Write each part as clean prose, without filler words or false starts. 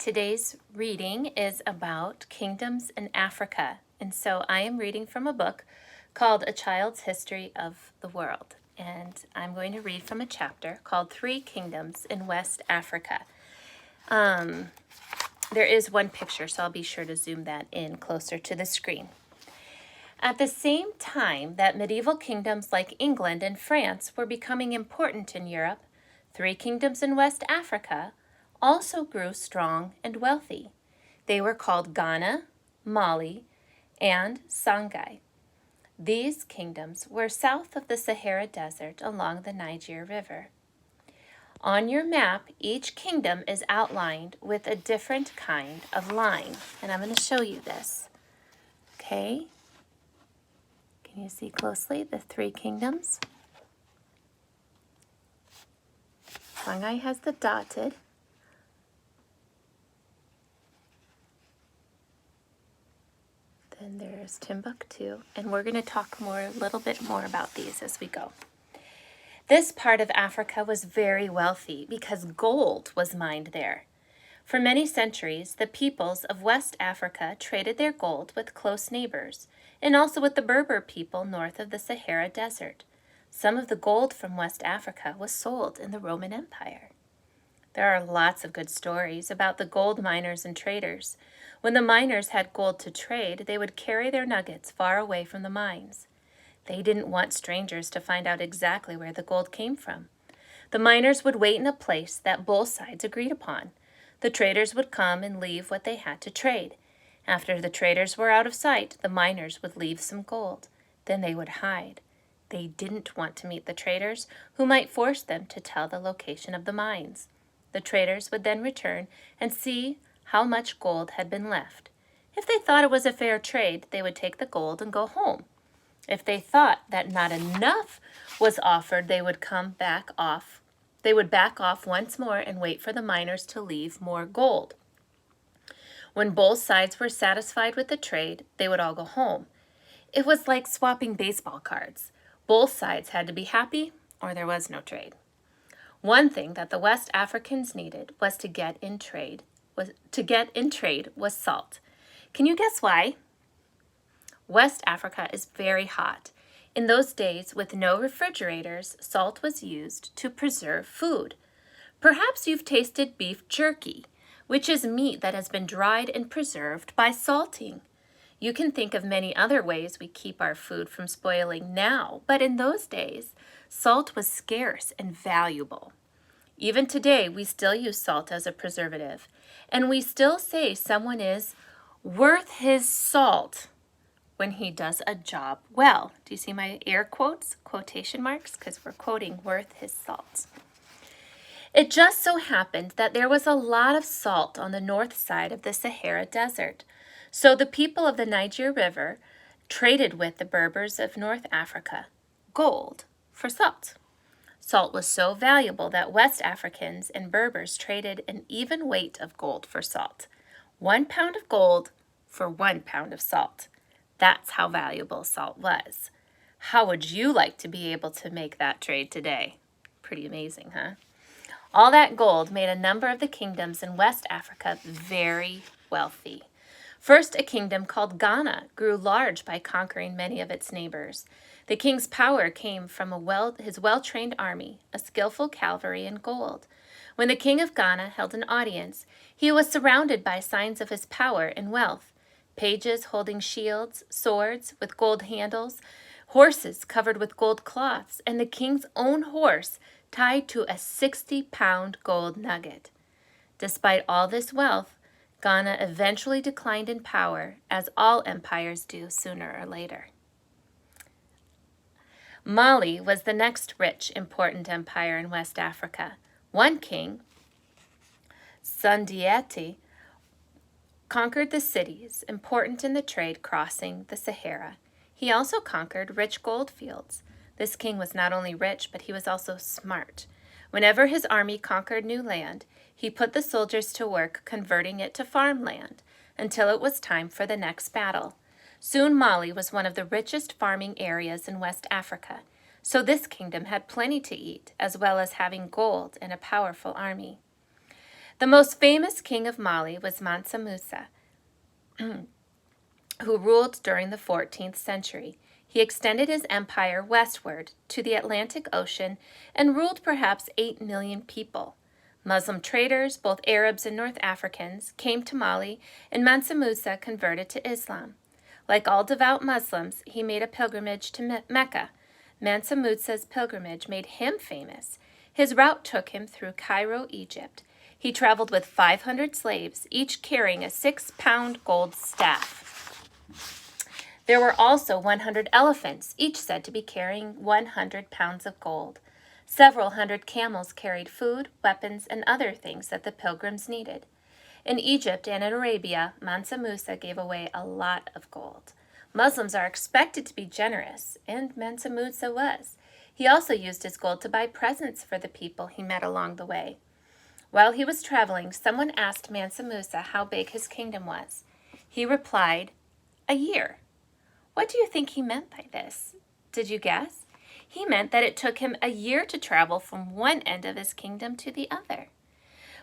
Today's reading is about kingdoms in Africa, and so I am reading from a book called A Child's History of the World, and I'm going to read from a chapter called Three Kingdoms in West Africa. There is one picture, so I'll be sure to zoom that in closer to the screen. At the same time that medieval kingdoms like England and France were becoming important in Europe, three kingdoms in West Africa also grew strong and wealthy. They were called Ghana, Mali, and Songhai. These kingdoms were south of the Sahara Desert along the Niger River. On your map, each kingdom is outlined with a different kind of line, and I'm going to show you this. Okay? Can you see closely the three kingdoms? Songhai has the dotted. Then there's Timbuktu, and we're going to talk a little bit more about these as we go. This part of Africa was very wealthy because gold was mined there. For many centuries, the peoples of West Africa traded their gold with close neighbors, and also with the Berber people north of the Sahara Desert. Some of the gold from West Africa was sold in the Roman Empire. There are lots of good stories about the gold miners and traders. When the miners had gold to trade, they would carry their nuggets far away from the mines. They didn't want strangers to find out exactly where the gold came from. The miners would wait in a place that both sides agreed upon. The traders would come and leave what they had to trade. After the traders were out of sight, the miners would leave some gold. Then they would hide. They didn't want to meet the traders, who might force them to tell the location of the mines. The traders would then return and see how much gold had been left. If they thought it was a fair trade, they would take the gold and go home. If they thought that not enough was offered, they would back off once more and wait for the miners to leave more gold. When both sides were satisfied with the trade, they would all go home. It was like swapping baseball cards. Both sides had to be happy, or there was no trade. One thing that the West Africans needed to get in trade was salt. Can you guess why? West Africa is very hot. In those days, with no refrigerators, salt was used to preserve food. Perhaps you've tasted beef jerky, which is meat that has been dried and preserved by salting. You can think of many other ways we keep our food from spoiling now, but in those days, salt was scarce and valuable. Even today, we still use salt as a preservative, and we still say someone is worth his salt when he does a job well. Do you see my air quotes, quotation marks? Because we're quoting worth his salt. It just so happened that there was a lot of salt on the north side of the Sahara Desert. So the people of the Niger River traded with the Berbers of North Africa gold for salt. Salt was so valuable that West Africans and Berbers traded an even weight of gold for salt. 1 pound of gold for 1 pound of salt. That's how valuable salt was. How would you like to be able to make that trade today? Pretty amazing, huh? All that gold made a number of the kingdoms in West Africa very wealthy. First, a kingdom called Ghana grew large by conquering many of its neighbors. The king's power came from his well-trained army, a skillful cavalry, and gold. When the king of Ghana held an audience, he was surrounded by signs of his power and wealth. Pages holding shields, swords with gold handles, horses covered with gold cloths, and the king's own horse tied to a 60-pound gold nugget. Despite all this wealth, Ghana eventually declined in power, as all empires do sooner or later. Mali was the next rich, important empire in West Africa. One king, Sundiata, conquered the cities important in the trade crossing the Sahara. He also conquered rich gold fields. This king was not only rich, but he was also smart. Whenever his army conquered new land, he put the soldiers to work converting it to farmland until it was time for the next battle. Soon Mali was one of the richest farming areas in West Africa, so this kingdom had plenty to eat, as well as having gold and a powerful army. The most famous king of Mali was Mansa Musa, who ruled during the 14th century. He extended his empire westward to the Atlantic Ocean and ruled perhaps 8 million people. Muslim traders, both Arabs and North Africans, came to Mali, and Mansa Musa converted to Islam. Like all devout Muslims, he made a pilgrimage to Mecca. Mansa Musa's pilgrimage made him famous. His route took him through Cairo, Egypt. He traveled with 500 slaves, each carrying a 6-pound gold staff. There were also 100 elephants, each said to be carrying 100 pounds of gold. Several hundred camels carried food, weapons, and other things that the pilgrims needed. In Egypt and in Arabia, Mansa Musa gave away a lot of gold. Muslims are expected to be generous, and Mansa Musa was. He also used his gold to buy presents for the people he met along the way. While he was traveling, someone asked Mansa Musa how big his kingdom was. He replied, "A year." What do you think he meant by this? Did you guess? He meant that it took him a year to travel from one end of his kingdom to the other.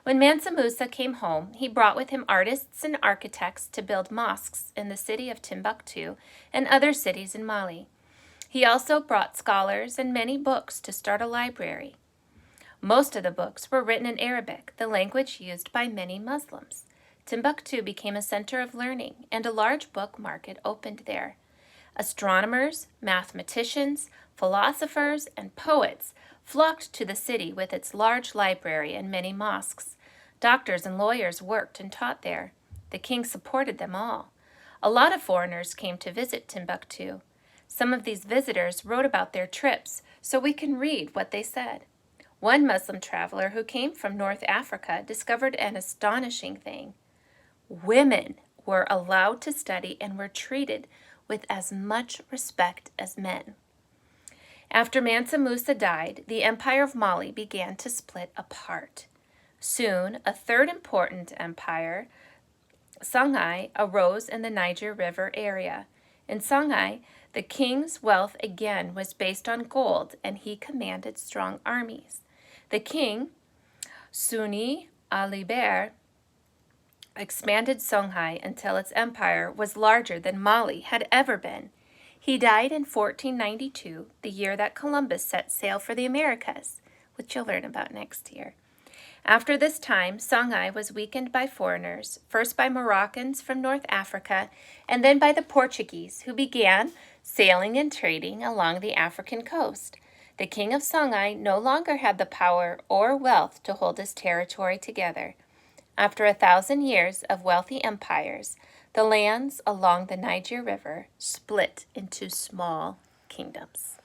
When Mansa Musa came home, he brought with him artists and architects to build mosques in the city of Timbuktu and other cities in Mali. He also brought scholars and many books to start a library. Most of the books were written in Arabic, the language used by many Muslims. Timbuktu became a center of learning, and a large book market opened there. Astronomers, mathematicians, philosophers, and poets flocked to the city with its large library and many mosques. Doctors and lawyers worked and taught there. The king supported them all. A lot of foreigners came to visit Timbuktu. Some of these visitors wrote about their trips, so we can read what they said. One Muslim traveler who came from North Africa discovered an astonishing thing. Women were allowed to study and were treated with as much respect as men. After Mansa Musa died, the Empire of Mali began to split apart. Soon, a third important empire, Songhai, arose in the Niger River area. In Songhai, the king's wealth again was based on gold, and he commanded strong armies. The king, Suni Alibert, expanded Songhai until its empire was larger than Mali had ever been. He died in 1492, the year that Columbus set sail for the Americas, which you'll learn about next year. After this time, Songhai was weakened by foreigners, first by Moroccans from North Africa, and then by the Portuguese, who began sailing and trading along the African coast. The king of Songhai no longer had the power or wealth to hold his territory together. After 1,000 years of wealthy empires, the lands along the Niger River split into small kingdoms.